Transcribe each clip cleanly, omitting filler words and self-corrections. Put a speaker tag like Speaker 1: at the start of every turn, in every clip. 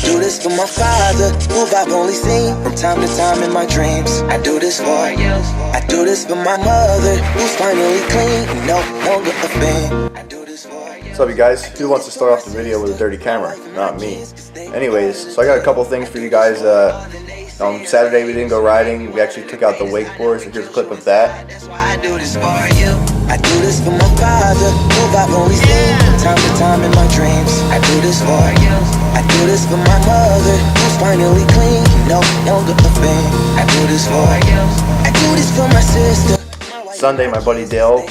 Speaker 1: do this for my father, who I've only seen from time to time in my dreams. I do this for you. I do this for my mother, who's finally clean and no longer a thing. I do this for you.
Speaker 2: What's up, you guys? Who wants to start off the video with a dirty camera? Not me. Anyways, so I got a couple things for you guys. On Saturday we didn't go riding. We actually took out the wakeboard, so here's a clip of that.
Speaker 1: I do this for you. I do this for my father, who I've only seen from time to time in my dreams. I do this for you. I do this for my mother, who's finally clean, no longer a thing. I do this for you. I do this for my sister.
Speaker 2: Sunday, my buddy Dale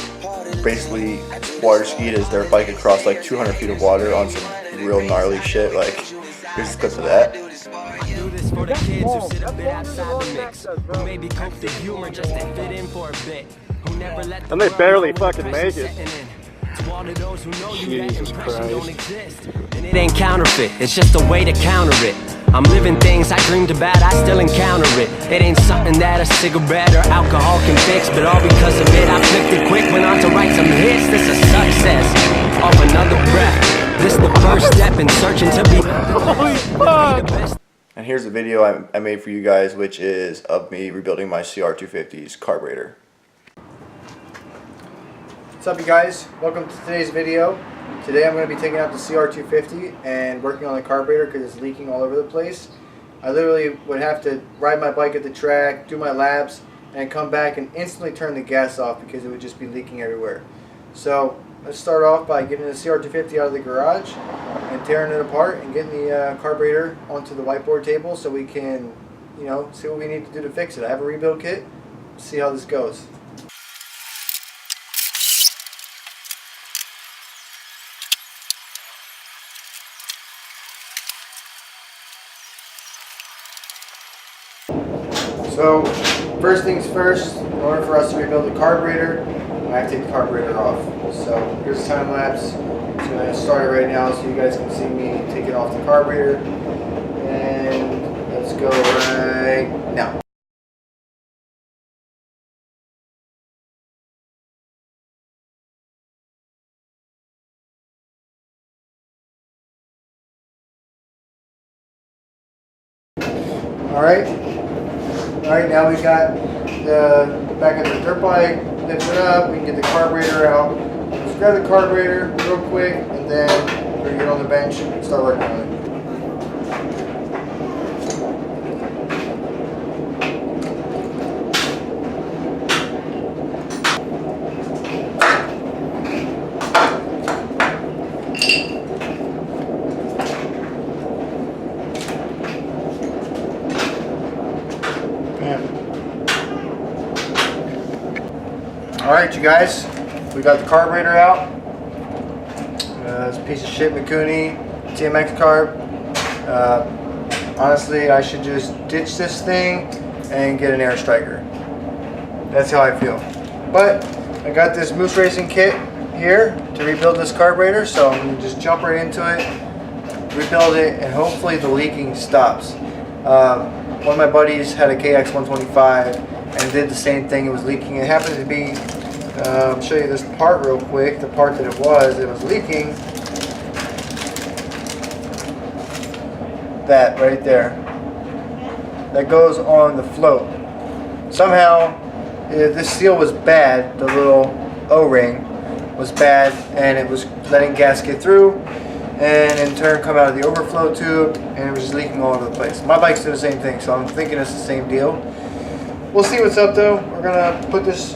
Speaker 2: basically water skied his dirt bike across like 200 feet of water on some real gnarly shit. Like, here's a clip of that.
Speaker 3: For the kids who sit a bit outside the mix, who maybe cope the humor just to fit in for a bit, who never let
Speaker 4: and they barely fucking make it.
Speaker 3: To all of those who know you, that impression don't exist, and it ain't counterfeit, it's just a way to counter it. I'm living things I dreamed about, I still encounter it. It ain't something that a cigarette or alcohol can fix, but all because of it I flipped it quick, went on to write some hits. This is success off another breath. This the first step in searching to be the best.
Speaker 2: And here's a video I made for you guys, which is of me rebuilding my CR250's carburetor. What's up, you guys? Welcome to today's video. Today I'm going to be taking out the CR250 and working on the carburetor because it's leaking all over the place. I literally would have to ride my bike at the track, do my laps, and come back and instantly turn the gas off because it would just be leaking everywhere. So let's start off by getting the CR250 out of the garage and tearing it apart and getting the carburetor onto the whiteboard table so we can, see what we need to do to fix it. I have a rebuild kit. Let's see how this goes. So, first things first, in order for us to rebuild the carburetor, I have to take the carburetor off. So, here's a time lapse. I'm going to start it right now so you guys can see me take it off the carburetor. And let's go right now. Alright, now we got the back of the dirt bike lifted up. We can get the carburetor out. Just grab the carburetor real quick, and then we're going to get on the bench and start working on it. Alright, you guys, we got the carburetor out. It's a piece of shit Mikuni TMX carb. Honestly, I should just ditch this thing and get an air striker. That's how I feel. But I got this Moose Racing kit here to rebuild this carburetor, so I'm going to just jump right into it, rebuild it, and hopefully the leaking stops. One of my buddies had a KX125 and did the same thing. It was leaking. It happened to be, I'll show you this part real quick, the part that it was leaking. That right there. That goes on the float. Somehow, this seal was bad, the little O-ring was bad, and it was letting gas get through, and in turn come out of the overflow tube, and it was just leaking all over the place. My bike's doing the same thing, so I'm thinking it's the same deal. We'll see what's up though. We're gonna put this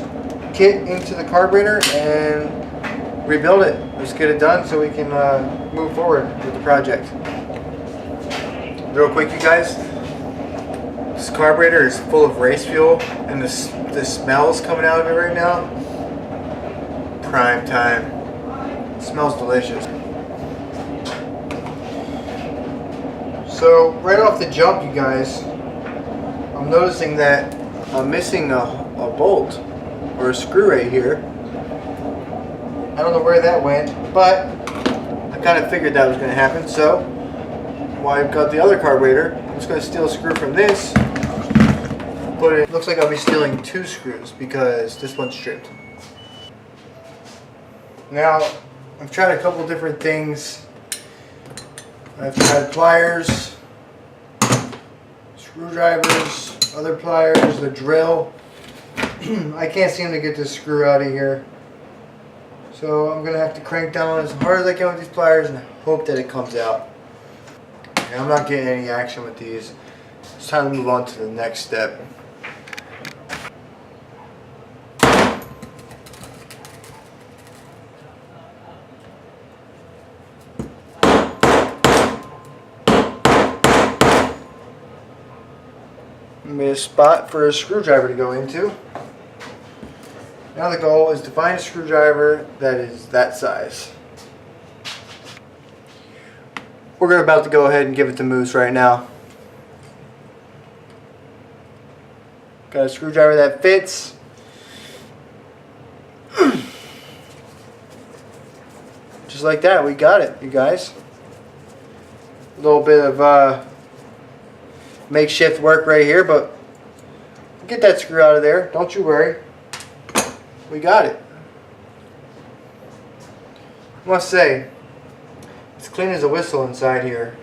Speaker 2: kit into the carburetor and rebuild it. Let's get it done so we can move forward with the project. Real quick, you guys, this carburetor is full of race fuel, and the smells coming out of it right now. Prime time. It smells delicious. So right off the jump, you guys, I'm noticing that I'm missing a bolt or a screw right here. I don't know where that went, but I kind of figured that was going to happen. So while I've got the other carburetor, I'm just going to steal a screw from this. But it looks like I'll be stealing 2 screws because this one's stripped. Now, I've tried a couple different things. I've tried pliers, screwdrivers, other pliers, the drill. I can't seem to get this screw out of here. So I'm going to have to crank down as hard as I can with these pliers and hope that it comes out. And I'm not getting any action with these. It's time to move on to the next step. Made a spot for a screwdriver to go into. Now the goal is to find a screwdriver that is that size. We're about to go ahead and give it to Moose right now. Got a screwdriver that fits. Just like that, we got it, you guys. A little bit of makeshift work right here, but get that screw out of there. Don't you worry. We got it. I must say, it's clean as a whistle inside here.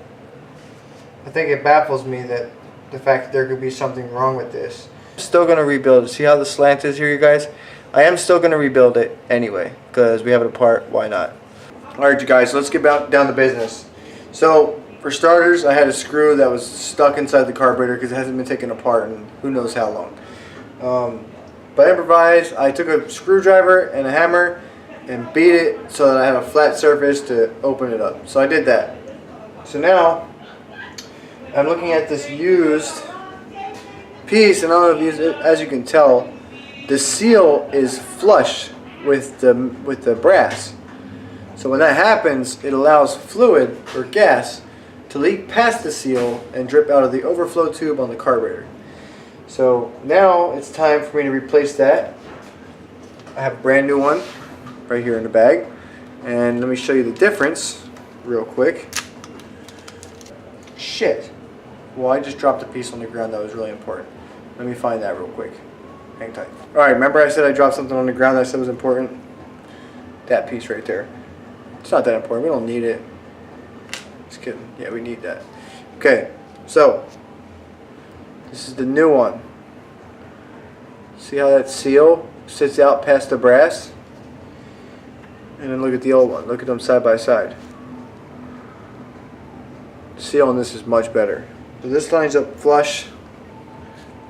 Speaker 2: I think it baffles me that the fact that there could be something wrong with this. I'm still going to rebuild it. See how the slant is here, you guys? I am still going to rebuild it anyway, because we have it apart. Why not? Alright, you guys, let's get down to business. So, for starters, I had a screw that was stuck inside the carburetor because it hasn't been taken apart in who knows how long. But I improvised. I took a screwdriver and a hammer and beat it so that I have a flat surface to open it up. So I did that. So now I'm looking at this used piece, and I don't know if as you can tell, the seal is flush with the brass. So when that happens, it allows fluid or gas to leak past the seal and drip out of the overflow tube on the carburetor. So now it's time for me to replace that. I have a brand new one right here in the bag, and let me show you the difference real quick. Shit. Well, I just dropped a piece on the ground that was really important. Let me find that real quick. Hang tight. Alright, remember I said I dropped something on the ground that I said was important? That piece right there. It's not that important. We don't need it. Just kidding. Yeah, we need that. Okay, so this is the new one. See how that seal sits out past the brass? And then look at the old one. Look at them side by side. The seal on this is much better. So this lines up flush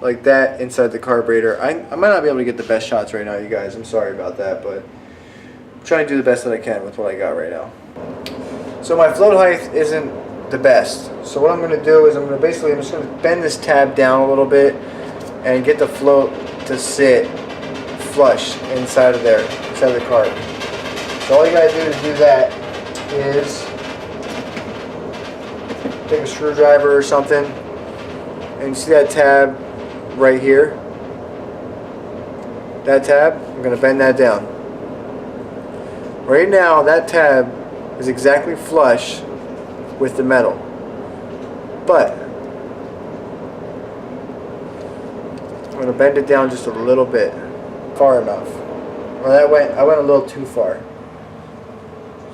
Speaker 2: like that inside the carburetor. I might not be able to get the best shots right now, you guys. I'm sorry about that, but I'm trying to do the best that I can with what I got right now. So my float height isn't the best. So what I'm going to do is I'm just going to bend this tab down a little bit and get the float to sit flush inside of there, inside the carb. So all you got to do to do that is take a screwdriver or something, and you see that tab right here? That tab, I'm going to bend that down. Right now, that tab is exactly flush with the metal. But I'm going to bend it down just a little bit, far enough. Well, I went a little too far.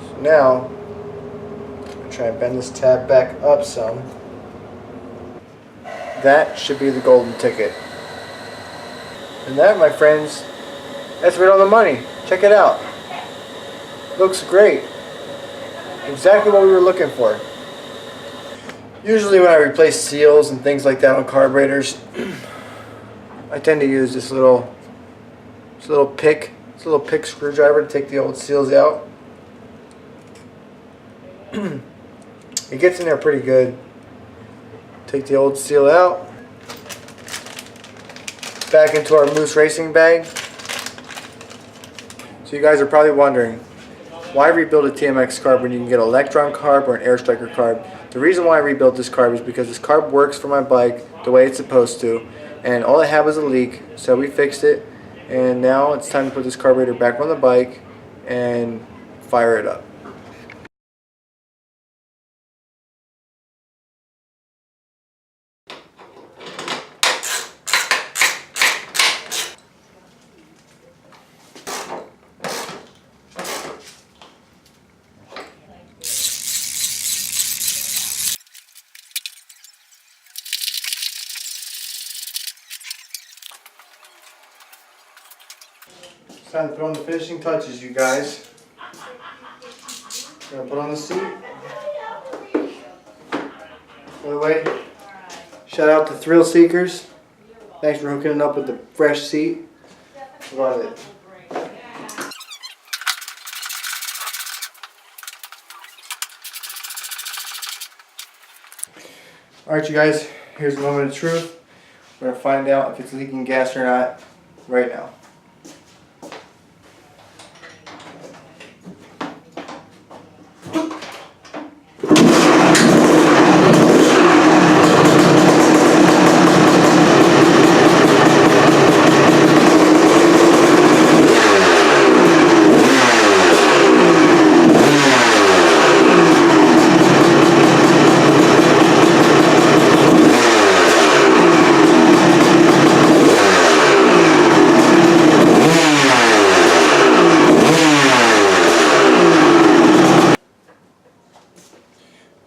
Speaker 2: So now, I'm try and bend this tab back up some. That should be the golden ticket. And that, my friends, that's right on the money. Check it out. Looks great. Exactly what we were looking for. Usually when I replace seals and things like that on carburetors, I tend to use this little pick screwdriver to take the old seals out. It gets in there pretty good. Take the old seal out. Back into our Moose racing bag. So you guys are probably wondering, why rebuild a TMX carb when you can get an Electron carb or an Air Striker carb? The reason why I rebuilt this carb is because this carb works for my bike the way it's supposed to, and all it had was a leak, so we fixed it, and now it's time to put this carburetor back on the bike and fire it up. It's time to put on the finishing touches, you guys. Gonna put on the seat. By the way, shout out to Thrill Seekers. Thanks for hooking it up with the fresh seat. Love it. Alright, you guys, here's the moment of truth. We're gonna find out if it's leaking gas or not right now.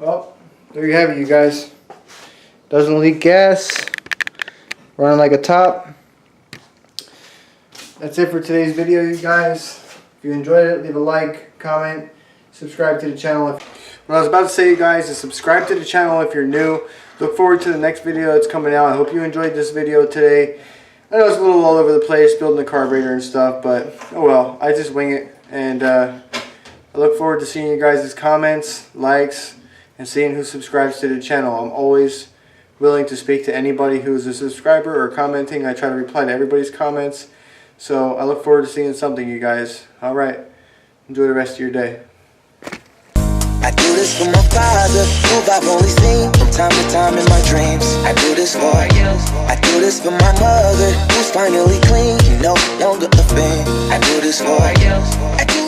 Speaker 2: Well, there you have it, you guys. Doesn't leak gas. Running like a top. That's it for today's video, you guys. If you enjoyed it, leave a like, comment, subscribe to the channel. What I was about to say, you guys, is subscribe to the channel if you're new. Look forward to the next video that's coming out. I hope you enjoyed this video today. I know it's a little all over the place, building the carburetor and stuff, but oh well, I just wing it. And I look forward to seeing you guys' comments, likes, and seeing who subscribes to the channel. I'm always willing to speak to anybody who's a subscriber or commenting. I try to reply to everybody's comments. So I look forward to seeing something, you guys. Alright, enjoy the rest of your day.
Speaker 1: I do this for my father, who I've only seen from time to time in my dreams. I do this for you. I do this for my mother, who's finally clean, no longer a thing. I do this for you. I do